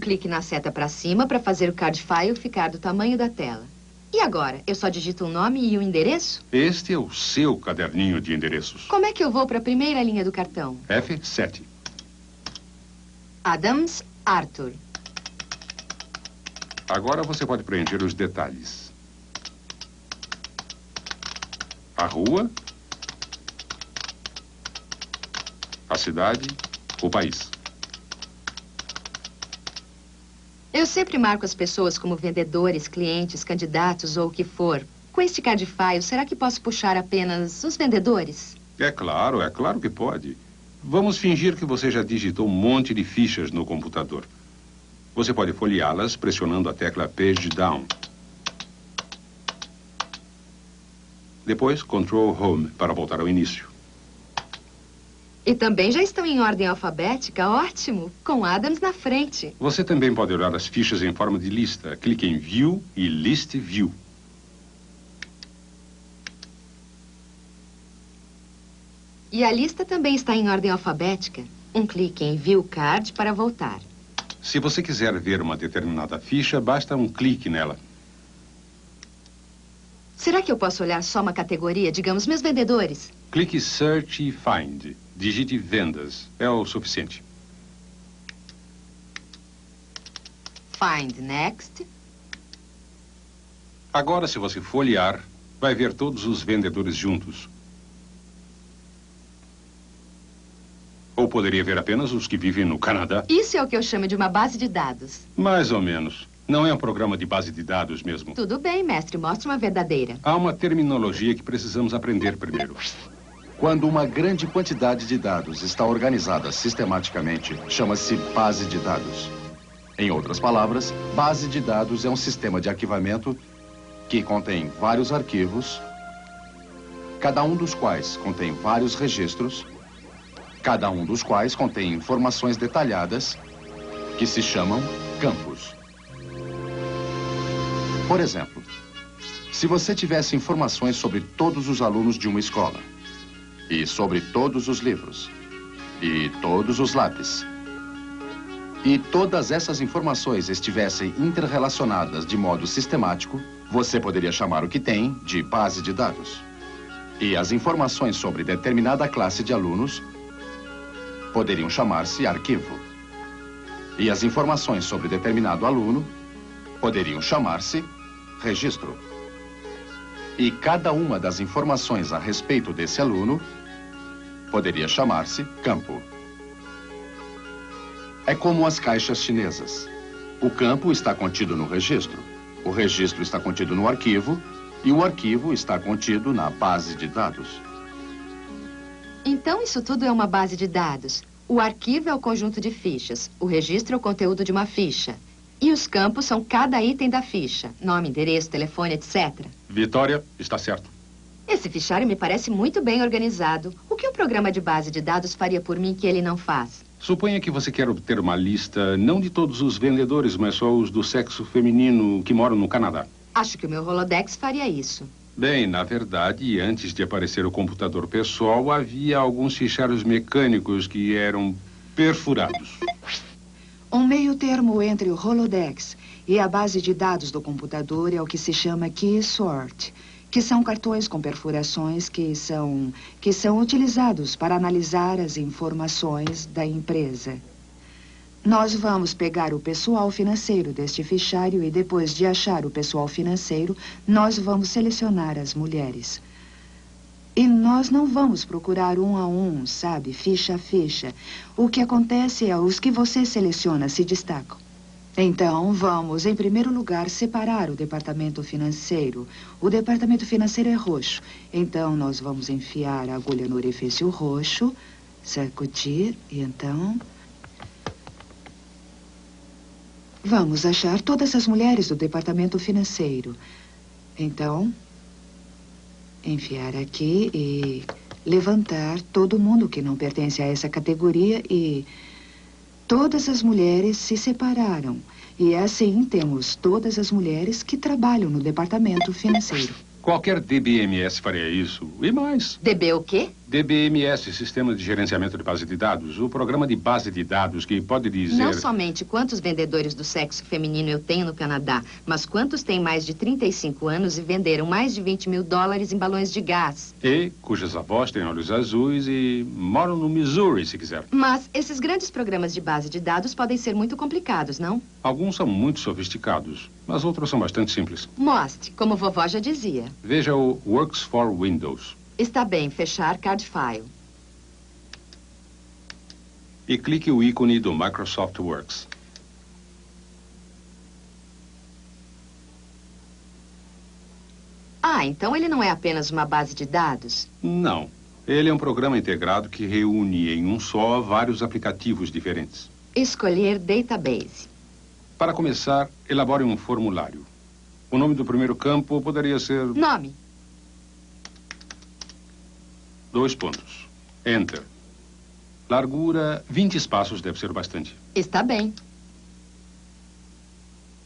clique na seta para cima para fazer o card file ficar do tamanho da tela. E agora? Eu só digito o nome e o endereço? Este é o seu caderninho de endereços. Como é que eu vou para a primeira linha do cartão? F7. Adams, Arthur. Agora você pode preencher os detalhes. A rua, a cidade, o país. Eu sempre marco as pessoas como vendedores, clientes, candidatos ou o que for. Com este card file, será que posso puxar apenas os vendedores? É claro que pode. Vamos fingir que você já digitou um monte de fichas no computador. Você pode folheá-las pressionando a tecla Page Down. Depois, Control Home para voltar ao início. E também já estão em ordem alfabética, ótimo, com Adams na frente. Você também pode olhar as fichas em forma de lista. Clique em View e List View. E a lista também está em ordem alfabética. Um clique em View Card para voltar. Se você quiser ver uma determinada ficha, basta um clique nela. Será que eu posso olhar só uma categoria, digamos, meus vendedores? Clique Search e Find. Digite vendas. É o suficiente. Find Next. Agora, se você folhear, vai ver todos os vendedores juntos. Ou poderia ver apenas os que vivem no Canadá. Isso é o que eu chamo de uma base de dados. Mais ou menos. Não é um programa de base de dados mesmo. Tudo bem, mestre. Mostre uma verdadeira. Há uma terminologia que precisamos aprender primeiro. Quando uma grande quantidade de dados está organizada sistematicamente, chama-se base de dados. Em outras palavras, base de dados é um sistema de arquivamento que contém vários arquivos, cada um dos quais contém vários registros, cada um dos quais contém informações detalhadas que se chamam campos. Por exemplo, se você tivesse informações sobre todos os alunos de uma escola, e sobre todos os livros, e todos os lápis, e todas essas informações estivessem interrelacionadas de modo sistemático, você poderia chamar o que tem de base de dados. E as informações sobre determinada classe de alunos poderiam chamar-se arquivo. E as informações sobre determinado aluno poderiam chamar-se registro. E cada uma das informações a respeito desse aluno poderia chamar-se campo. É como as caixas chinesas. O campo está contido no registro, o registro está contido no arquivo e o arquivo está contido na base de dados. Então, isso tudo é uma base de dados. O arquivo é o conjunto de fichas, o registro é o conteúdo de uma ficha. E os campos são cada item da ficha, nome, endereço, telefone, etc. Vitória, está certo. Esse fichário me parece muito bem organizado. O que um programa de base de dados faria por mim que ele não faz? Suponha que você quer obter uma lista, não de todos os vendedores, mas só os do sexo feminino que moram no Canadá. Acho que o meu Rolodex faria isso. Bem, na verdade, antes de aparecer o computador pessoal, havia alguns fichários mecânicos que eram perfurados. Um meio termo entre o Rolodex e a base de dados do computador é o que se chama Key Sort, que são cartões com perfurações que são utilizados para analisar as informações da empresa. Nós vamos pegar o pessoal financeiro deste fichário e depois de achar o pessoal financeiro, nós vamos selecionar as mulheres. E nós não vamos procurar um a um, sabe, ficha a ficha. O que acontece é os que você seleciona se destacam. Então, vamos, em primeiro lugar, separar o departamento financeiro. O departamento financeiro é roxo. Então, nós vamos enfiar a agulha no orifício roxo, sacudir, e então... Vamos achar todas as mulheres do departamento financeiro. Então... enfiar aqui e levantar todo mundo que não pertence a essa categoria e todas as mulheres se separaram. E assim temos todas as mulheres que trabalham no departamento financeiro. Qualquer DBMS faria isso. E mais. DB o quê? DBMS, Sistema de Gerenciamento de Base de Dados. O programa de base de dados que pode dizer... Não somente quantos vendedores do sexo feminino eu tenho no Canadá, mas quantos têm mais de 35 anos e venderam mais de $20 mil em balões de gás. E cujas avós têm olhos azuis e moram no Missouri, se quiser. Mas esses grandes programas de base de dados podem ser muito complicados, não? Alguns são muito sofisticados, mas outros são bastante simples. Mostre, como vovó já dizia. Veja o Works for Windows. Está bem, fechar card file. E clique o ícone do Microsoft Works. Ah, então ele não é apenas uma base de dados? Não. Ele é um programa integrado que reúne em um só vários aplicativos diferentes. Escolher database. Para começar, elabore um formulário. O nome do primeiro campo poderia ser... Nome. 2 pontos. Enter. Largura, 20 espaços deve ser bastante. Está bem.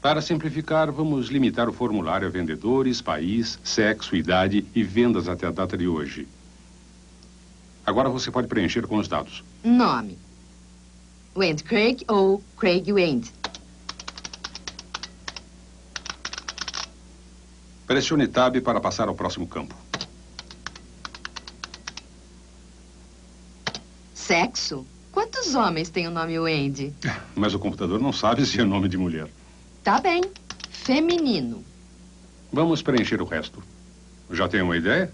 Para simplificar, vamos limitar o formulário a vendedores, país, sexo, idade e vendas até a data de hoje. Agora você pode preencher com os dados. Nome. Wend Craig ou Craig Wend. Pressione Tab para passar ao próximo campo. Sexo? Quantos homens têm o nome Wendy? Mas o computador não sabe se é nome de mulher. Tá bem. Feminino. Vamos preencher o resto. Já tem uma ideia?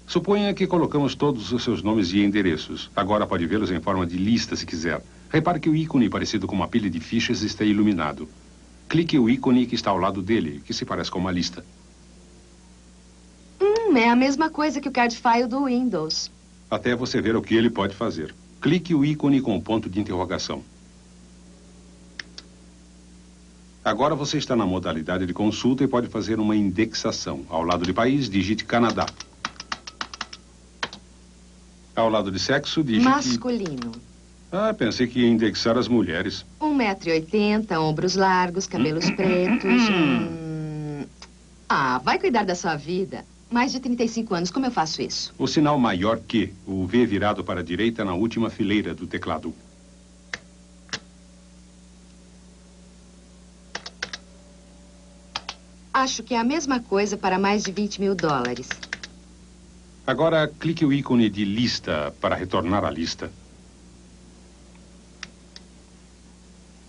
Suponha que colocamos todos os seus nomes e endereços. Agora pode vê-los em forma de lista, se quiser. Repare que o ícone parecido com uma pilha de fichas está iluminado. Clique o ícone que está ao lado dele, que se parece com uma lista. É a mesma coisa que o card file do Windows. Até você ver o que ele pode fazer. Clique o ícone com o ponto de interrogação. Agora você está na modalidade de consulta e pode fazer uma indexação. Ao lado de país, digite Canadá. Ao lado de sexo, digite... Masculino. Ah, pensei que ia indexar as mulheres. 1,80 m, ombros largos, cabelos pretos. Ah, vai cuidar da sua vida. Mais de 35 anos, como eu faço isso? O sinal maior que, o V virado para a direita na última fileira do teclado. Acho que é a mesma coisa para mais de $20 mil. Agora, clique o ícone de lista para retornar à lista.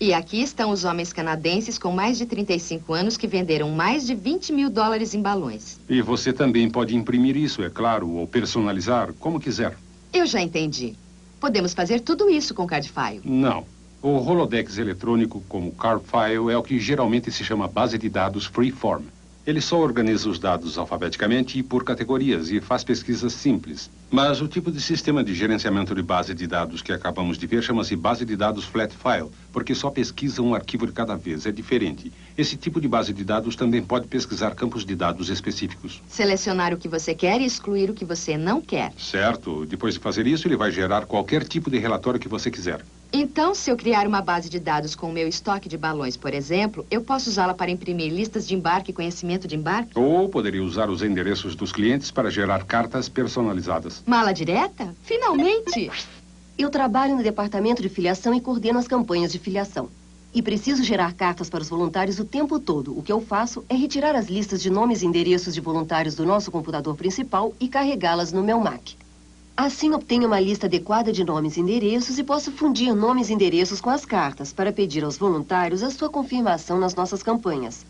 E aqui estão os homens canadenses com mais de 35 anos que venderam mais de $20 mil em balões. E você também pode imprimir isso, é claro, ou personalizar, como quiser. Eu já entendi. Podemos fazer tudo isso com card file. Não. O Rolodex eletrônico, como card file, é o que geralmente se chama base de dados freeform. Ele só organiza os dados alfabeticamente e por categorias e faz pesquisas simples. Mas o tipo de sistema de gerenciamento de base de dados que acabamos de ver chama-se base de dados flat file, porque só pesquisa um arquivo de cada vez. É diferente. Esse tipo de base de dados também pode pesquisar campos de dados específicos. Selecionar o que você quer e excluir o que você não quer. Certo. Depois de fazer isso, ele vai gerar qualquer tipo de relatório que você quiser. Então, se eu criar uma base de dados com o meu estoque de balões, por exemplo, eu posso usá-la para imprimir listas de embarque e conhecimento de embarque? Ou poderia usar os endereços dos clientes para gerar cartas personalizadas. Mala direta? Finalmente! Eu trabalho no departamento de filiação e coordeno as campanhas de filiação. E preciso gerar cartas para os voluntários o tempo todo. O que eu faço é retirar as listas de nomes e endereços de voluntários do nosso computador principal e carregá-las no meu Mac. Assim, obtenho uma lista adequada de nomes e endereços e posso fundir nomes e endereços com as cartas para pedir aos voluntários a sua confirmação nas nossas campanhas.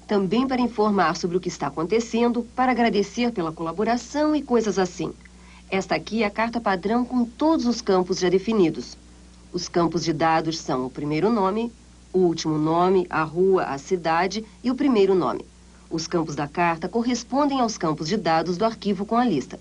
Também para informar sobre o que está acontecendo, para agradecer pela colaboração e coisas assim. Esta aqui é a carta padrão com todos os campos já definidos. Os campos de dados são o primeiro nome, o último nome, a rua, a cidade e o primeiro nome. Os campos da carta correspondem aos campos de dados do arquivo com a lista.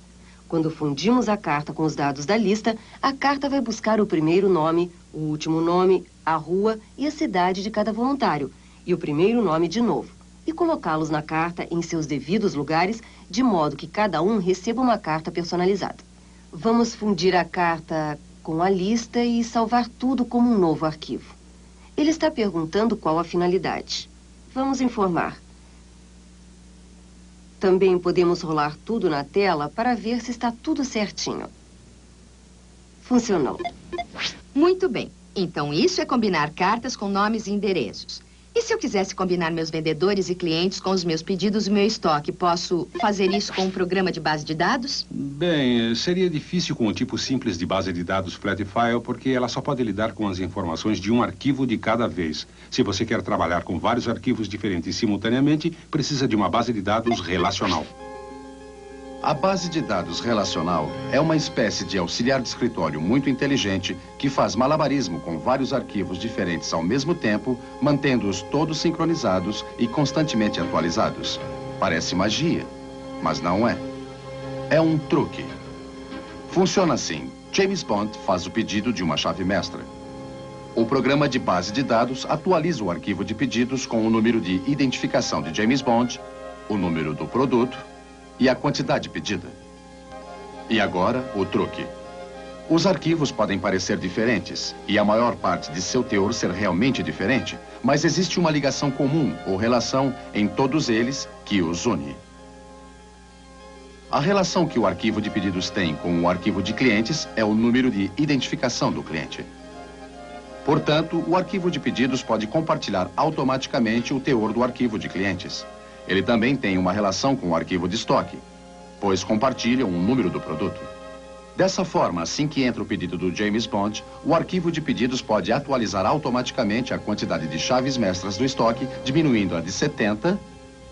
Quando fundimos a carta com os dados da lista, a carta vai buscar o primeiro nome, o último nome, a rua e a cidade de cada voluntário, e o primeiro nome de novo, e colocá-los na carta em seus devidos lugares, de modo que cada um receba uma carta personalizada. Vamos fundir a carta com a lista e salvar tudo como um novo arquivo. Ele está perguntando qual a finalidade. Vamos informar. Também podemos rolar tudo na tela para ver se está tudo certinho. Funcionou. Muito bem. Então, isso é combinar cartas com nomes e endereços. E se eu quisesse combinar meus vendedores e clientes com os meus pedidos e meu estoque, posso fazer isso com um programa de base de dados? Bem, seria difícil com o tipo simples de base de dados flat file, porque ela só pode lidar com as informações de um arquivo de cada vez. Se você quer trabalhar com vários arquivos diferentes simultaneamente, precisa de uma base de dados relacional. A base de dados relacional é uma espécie de auxiliar de escritório muito inteligente que faz malabarismo com vários arquivos diferentes ao mesmo tempo, mantendo-os todos sincronizados e constantemente atualizados. Parece magia, mas não é. É um truque. Funciona assim. James Bond faz o pedido de uma chave mestra. O programa de base de dados atualiza o arquivo de pedidos com o número de identificação de James Bond, o número do produto e a quantidade pedida. E agora, o truque. Os arquivos podem parecer diferentes e a maior parte de seu teor ser realmente diferente, mas existe uma ligação comum ou relação em todos eles que os une. A relação que o arquivo de pedidos tem com o arquivo de clientes é o número de identificação do cliente. Portanto, o arquivo de pedidos pode compartilhar automaticamente o teor do arquivo de clientes. Ele também tem uma relação com o arquivo de estoque, pois compartilham o número do produto. Dessa forma, assim que entra o pedido do James Bond, o arquivo de pedidos pode atualizar automaticamente a quantidade de chaves mestras do estoque, diminuindo-a de 70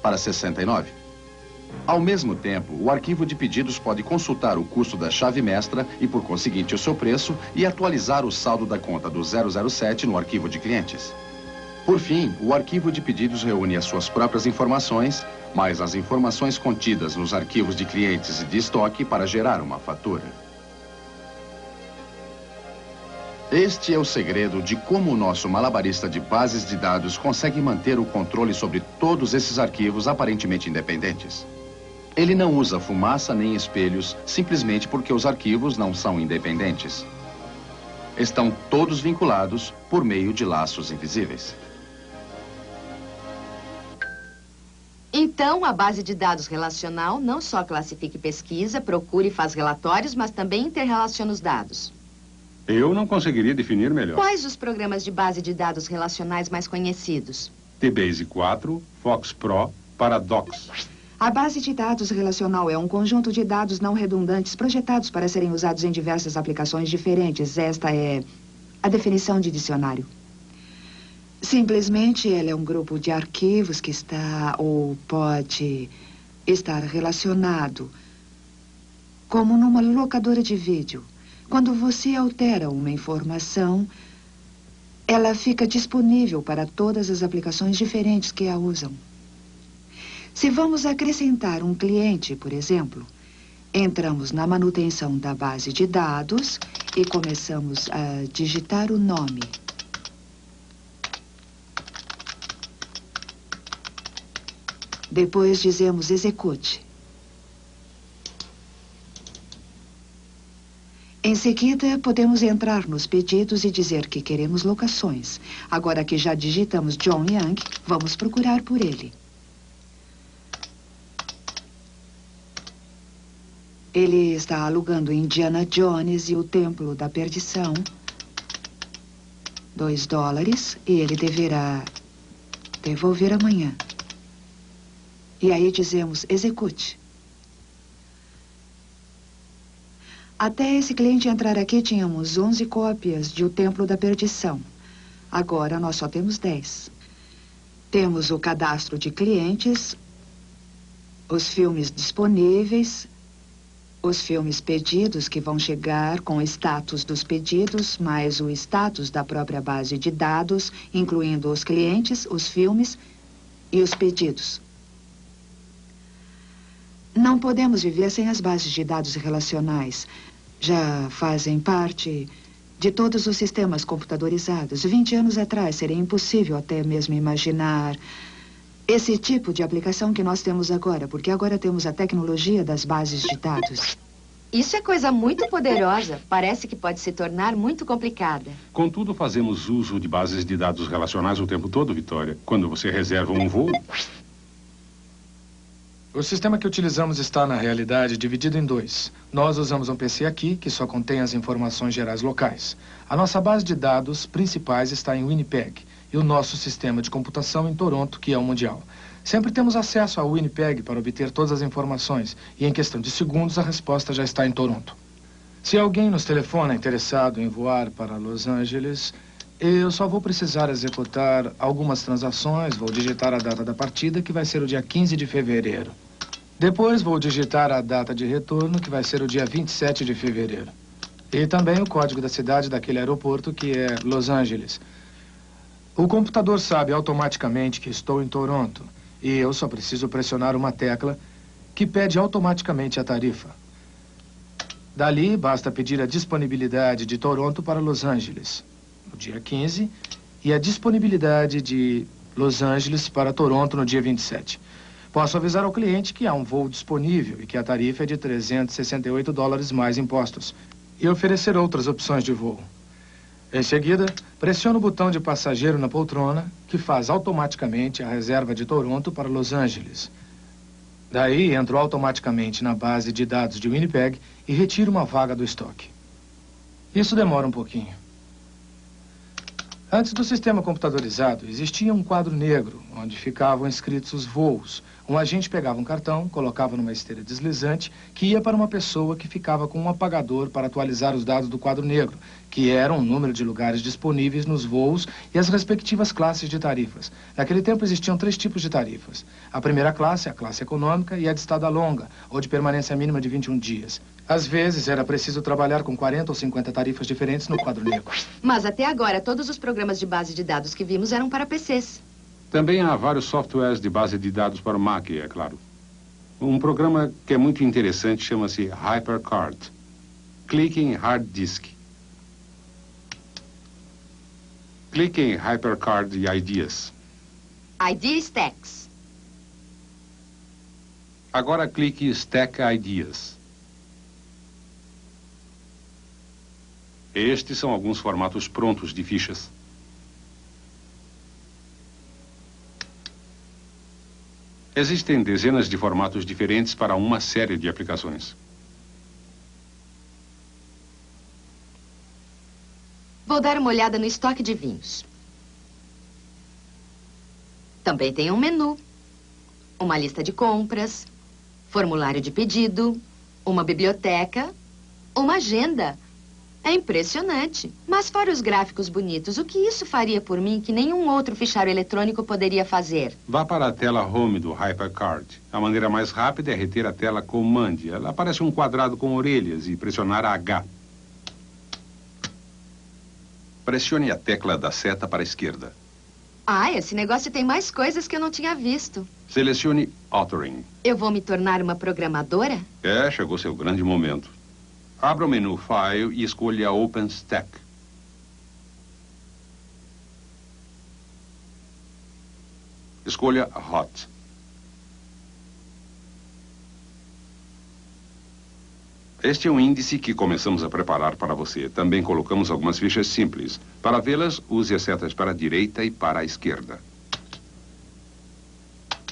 para 69. Ao mesmo tempo, o arquivo de pedidos pode consultar o custo da chave mestra e, por conseguinte, o seu preço e atualizar o saldo da conta do 007 no arquivo de clientes. Por fim, o arquivo de pedidos reúne as suas próprias informações, mais as informações contidas nos arquivos de clientes e de estoque para gerar uma fatura. Este é o segredo de como o nosso malabarista de bases de dados consegue manter o controle sobre todos esses arquivos aparentemente independentes. Ele não usa fumaça nem espelhos, simplesmente porque os arquivos não são independentes. Estão todos vinculados por meio de laços invisíveis. Então, a base de dados relacional não só classifica e pesquisa, procura e faz relatórios, mas também interrelaciona os dados. Eu não conseguiria definir melhor. Quais os programas de base de dados relacionais mais conhecidos? DBase 4, Fox Pro, Paradox. A base de dados relacional é um conjunto de dados não redundantes projetados para serem usados em diversas aplicações diferentes. Esta é a definição de dicionário. Simplesmente, ela é um grupo de arquivos que está ou pode estar relacionado, como numa locadora de vídeo. Quando você altera uma informação, ela fica disponível para todas as aplicações diferentes que a usam. Se vamos acrescentar um cliente, por exemplo, entramos na manutenção da base de dados e começamos a digitar o nome. Depois dizemos execute. Em seguida, podemos entrar nos pedidos e dizer que queremos locações. Agora que já digitamos John Young, vamos procurar por ele. Ele está alugando Indiana Jones e o Templo da Perdição. $2 e ele deverá devolver amanhã. E aí dizemos, execute. Até esse cliente entrar aqui, tínhamos 11 cópias de O Templo da Perdição. Agora, nós só temos 10. Temos o cadastro de clientes, os filmes disponíveis, os filmes pedidos que vão chegar com o status dos pedidos, mais o status da própria base de dados, incluindo os clientes, os filmes e os pedidos. Não podemos viver sem as bases de dados relacionais. Já fazem parte de todos os sistemas computadorizados. 20 anos atrás seria impossível até mesmo imaginar esse tipo de aplicação que nós temos agora, porque agora temos a tecnologia das bases de dados. Isso é coisa muito poderosa. Parece que pode se tornar muito complicada. Contudo, fazemos uso de bases de dados relacionais o tempo todo, Vitória. Quando você reserva um voo... O sistema que utilizamos está, na realidade, dividido em dois. Nós usamos um PC aqui, que só contém as informações gerais locais. A nossa base de dados principais está em Winnipeg e o nosso sistema de computação em Toronto, que é o mundial. Sempre temos acesso ao Winnipeg para obter todas as informações e, em questão de segundos, a resposta já está em Toronto. Se alguém nos telefona interessado em voar para Los Angeles, eu só vou precisar executar algumas transações, vou digitar a data da partida, que vai ser o dia 15 de fevereiro. Depois vou digitar a data de retorno, que vai ser o dia 27 de fevereiro. E também o código da cidade daquele aeroporto, que é Los Angeles. O computador sabe automaticamente que estou em Toronto e eu só preciso pressionar uma tecla que pede automaticamente a tarifa. Dali, basta pedir a disponibilidade de Toronto para Los Angeles no dia 15 e a disponibilidade de Los Angeles para Toronto no dia 27. Posso avisar ao cliente que há um voo disponível e que a tarifa é de $368 mais impostos e oferecer outras opções de voo. Em seguida, pressiono o botão de passageiro na poltrona, que faz automaticamente a reserva de Toronto para Los Angeles. Daí, entro automaticamente na base de dados de Winnipeg e retiro uma vaga do estoque. Isso demora um pouquinho. Antes do sistema computadorizado, existia um quadro negro, onde ficavam escritos os voos. Um agente pegava um cartão, colocava numa esteira deslizante, que ia para uma pessoa que ficava com um apagador para atualizar os dados do quadro negro, que eram o número de lugares disponíveis nos voos e as respectivas classes de tarifas. Naquele tempo existiam 3 tipos de tarifas. A primeira classe, a classe econômica, e a de estada longa, ou de permanência mínima de 21 dias. Às vezes, era preciso trabalhar com 40 ou 50 tarifas diferentes no quadro negro. Mas até agora, todos os programas de base de dados que vimos eram para PCs. Também há vários softwares de base de dados para o Mac, é claro. Um programa que é muito interessante chama-se HyperCard. Clique em Hard Disk. Clique em HyperCard e Ideas. Idea Stacks. Agora clique em Stack Ideas. Estes são alguns formatos prontos de fichas. Existem dezenas de formatos diferentes para uma série de aplicações. Vou dar uma olhada no estoque de vinhos. Também tem um menu, uma lista de compras, formulário de pedido, uma biblioteca, uma agenda. É impressionante. Mas fora os gráficos bonitos, o que isso faria por mim que nenhum outro fichário eletrônico poderia fazer? Vá para a tela Home do HyperCard. A maneira mais rápida é reter a tela Command. Ela aparece um quadrado com orelhas e pressionar a H. Pressione a tecla da seta para a esquerda. Ah, esse negócio tem mais coisas que eu não tinha visto. Selecione Authoring. Eu vou me tornar uma programadora? Chegou seu grande momento. Abra o menu File e escolha OpenStack. Escolha Hot. Este é um índice que começamos a preparar para você. Também colocamos algumas fichas simples. Para vê-las, use as setas para a direita e para a esquerda.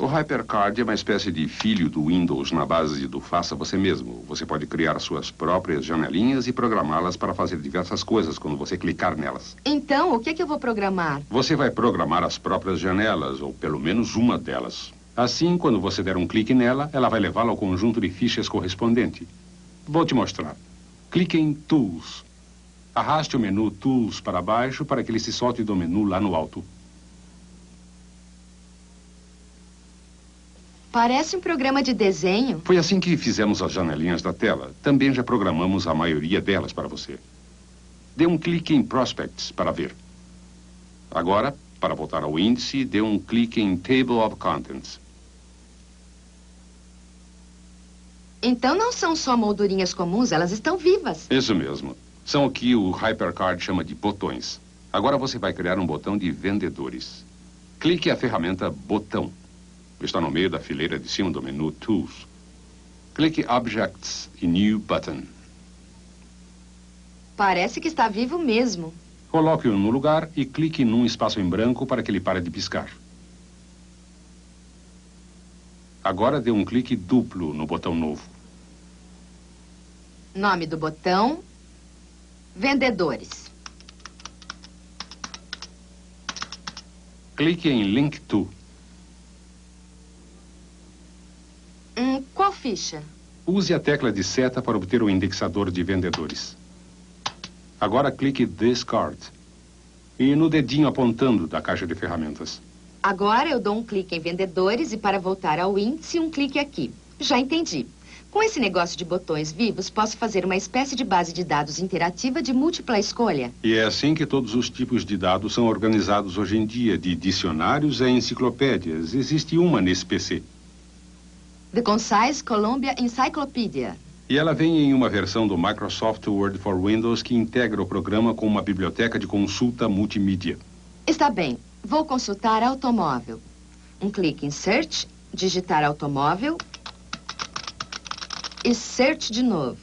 O HyperCard é uma espécie de filho do Windows na base do faça você mesmo. Você pode criar suas próprias janelinhas e programá-las para fazer diversas coisas quando você clicar nelas. Então, o que eu vou programar? Você vai programar as próprias janelas, ou pelo menos uma delas. Assim, quando você der um clique nela, ela vai levá-la ao conjunto de fichas correspondente. Vou te mostrar. Clique em Tools. Arraste o menu Tools para baixo para que ele se solte do menu lá no alto. Parece um programa de desenho. Foi assim que fizemos as janelinhas da tela. Também já programamos a maioria delas para você. Dê um clique em Prospects para ver. Agora, para voltar ao índice, dê um clique em Table of Contents. Então não são só moldurinhas comuns, elas estão vivas. Isso mesmo. São o que o HyperCard chama de botões. Agora você vai criar um botão de vendedores. Clique a ferramenta Botão. Está no meio da fileira de cima do menu Tools. Clique Objects e New Button. Parece que está vivo mesmo. Coloque-o no lugar e clique num espaço em branco para que ele pare de piscar. Agora dê um clique duplo no botão novo. Nome do botão: Vendedores. Clique em Link to. Qual ficha? Use a tecla de seta para obter o indexador de vendedores. Agora clique Discard. E no dedinho apontando da caixa de ferramentas. Agora eu dou um clique em Vendedores e para voltar ao índice, um clique aqui. Já entendi. Com esse negócio de botões vivos, posso fazer uma espécie de base de dados interativa de múltipla escolha. E é assim que todos os tipos de dados são organizados hoje em dia, de dicionários a enciclopédias. Existe uma nesse PC. The Concise Columbia Encyclopedia. E ela vem em uma versão do Microsoft Word for Windows que integra o programa com uma biblioteca de consulta multimídia. Está bem. Vou consultar automóvel. Um clique em Search, digitar automóvel e Search de novo.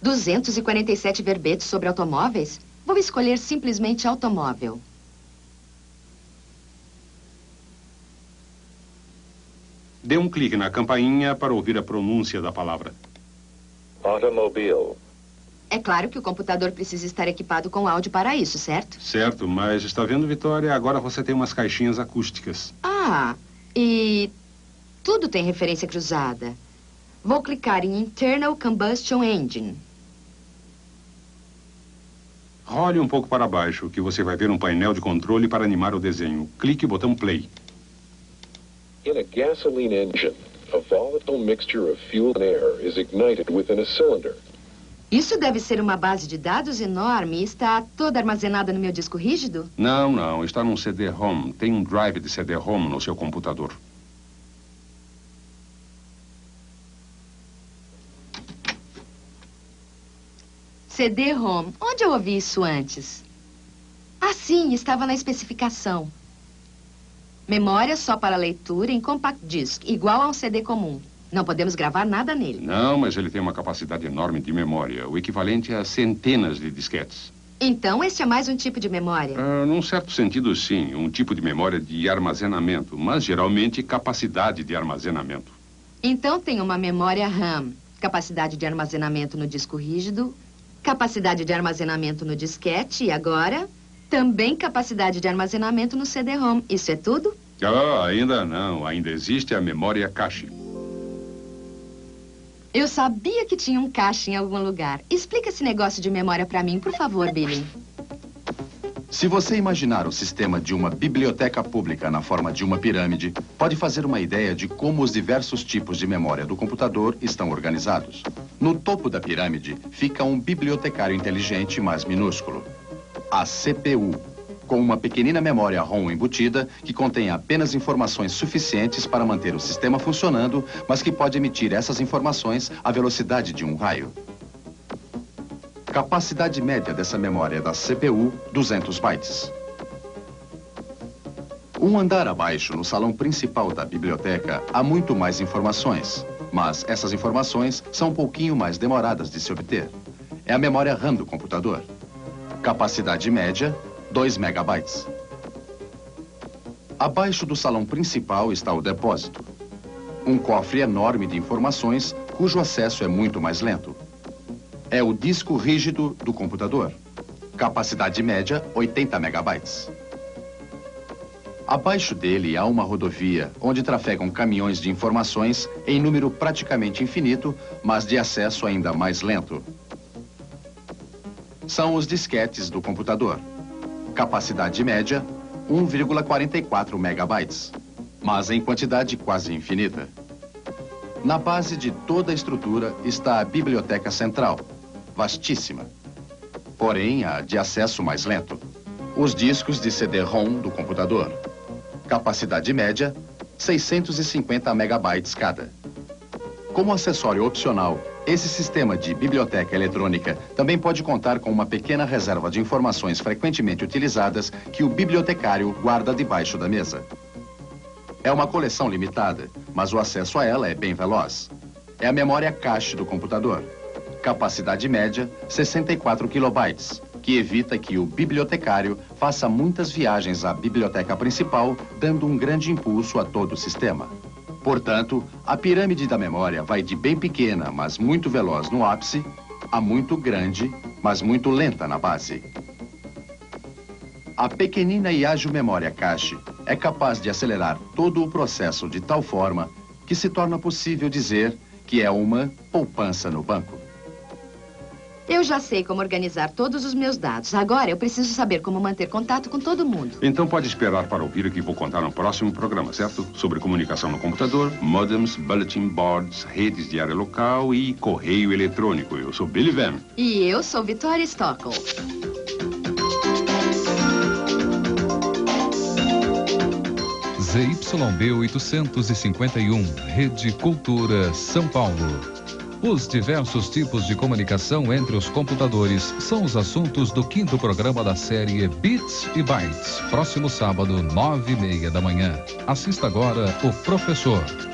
247 verbetes sobre automóveis? Vou escolher simplesmente automóvel. Dê um clique na campainha para ouvir a pronúncia da palavra. Automobile. É claro que o computador precisa estar equipado com áudio para isso, certo? Certo, mas está vendo, Vitória? Agora você tem umas caixinhas acústicas. Ah, e tudo tem referência cruzada. Vou clicar em Internal Combustion Engine. Role um pouco para baixo, que você vai ver um painel de controle para animar o desenho. Clique o botão Play. In a gasoline engine, a volatile mixture of fuel and air is ignited within a cylinder. Isso deve ser uma base de dados enorme e está toda armazenada no meu disco rígido? Não. Está num CD-ROM. Tem um drive de CD-ROM no seu computador. CD-ROM. Onde eu ouvi isso antes? Ah, sim, estava na especificação. Memória só para leitura em compact disc, igual a um CD comum. Não podemos gravar nada nele. Não, mas ele tem uma capacidade enorme de memória, o equivalente a centenas de disquetes. Então, este é mais um tipo de memória? Num certo sentido, sim. Um tipo de memória de armazenamento, mas geralmente capacidade de armazenamento. Então, tem uma memória RAM, capacidade de armazenamento no disco rígido, capacidade de armazenamento no disquete e agora também capacidade de armazenamento no CD-ROM. Isso é tudo? Ainda não. Ainda existe a memória cache. Eu sabia que tinha um cache em algum lugar. Explica esse negócio de memória para mim, por favor, Billy. Se você imaginar o sistema de uma biblioteca pública na forma de uma pirâmide, pode fazer uma ideia de como os diversos tipos de memória do computador estão organizados. No topo da pirâmide fica um bibliotecário inteligente mais minúsculo, a CPU, com uma pequenina memória ROM embutida que contém apenas informações suficientes para manter o sistema funcionando, mas que pode emitir essas informações à velocidade de um raio. Capacidade média dessa memória da CPU, 200 bytes. Um andar abaixo, no salão principal da biblioteca, há muito mais informações, mas essas informações são um pouquinho mais demoradas de se obter. É a memória RAM do computador. Capacidade média, 2 megabytes. Abaixo do salão principal está o depósito. Um cofre enorme de informações cujo acesso é muito mais lento. É o disco rígido do computador. Capacidade média, 80 megabytes. Abaixo dele há uma rodovia onde trafegam caminhões de informações em número praticamente infinito, mas de acesso ainda mais lento. São os disquetes do computador. Capacidade média, 1,44 megabytes, mas em quantidade quase infinita. Na base de toda a estrutura está a biblioteca central, vastíssima, porém a de acesso mais lento. Os discos de CD-ROM do computador. Capacidade média, 650 megabytes cada. Como acessório opcional, esse sistema de biblioteca eletrônica também pode contar com uma pequena reserva de informações frequentemente utilizadas que o bibliotecário guarda debaixo da mesa. É uma coleção limitada, mas o acesso a ela é bem veloz. É a memória cache do computador. Capacidade média, 64 kilobytes, que evita que o bibliotecário faça muitas viagens à biblioteca principal, dando um grande impulso a todo o sistema. Portanto, a pirâmide da memória vai de bem pequena, mas muito veloz no ápice, a muito grande, mas muito lenta na base. A pequenina e ágil memória cache é capaz de acelerar todo o processo de tal forma que se torna possível dizer que é uma poupança no banco. Eu já sei como organizar todos os meus dados. Agora eu preciso saber como manter contato com todo mundo. Então pode esperar para ouvir o que vou contar no próximo programa, certo? Sobre comunicação no computador, modems, bulletin boards, redes de área local e correio eletrônico. Eu sou Billy Van. E eu sou Victoria Stockel. ZYB 851, Rede Cultura, São Paulo. Os diversos tipos de comunicação entre os computadores são os assuntos do 5º programa da série Bits e Bytes. Próximo sábado, 9h30 da manhã. Assista agora o Professor.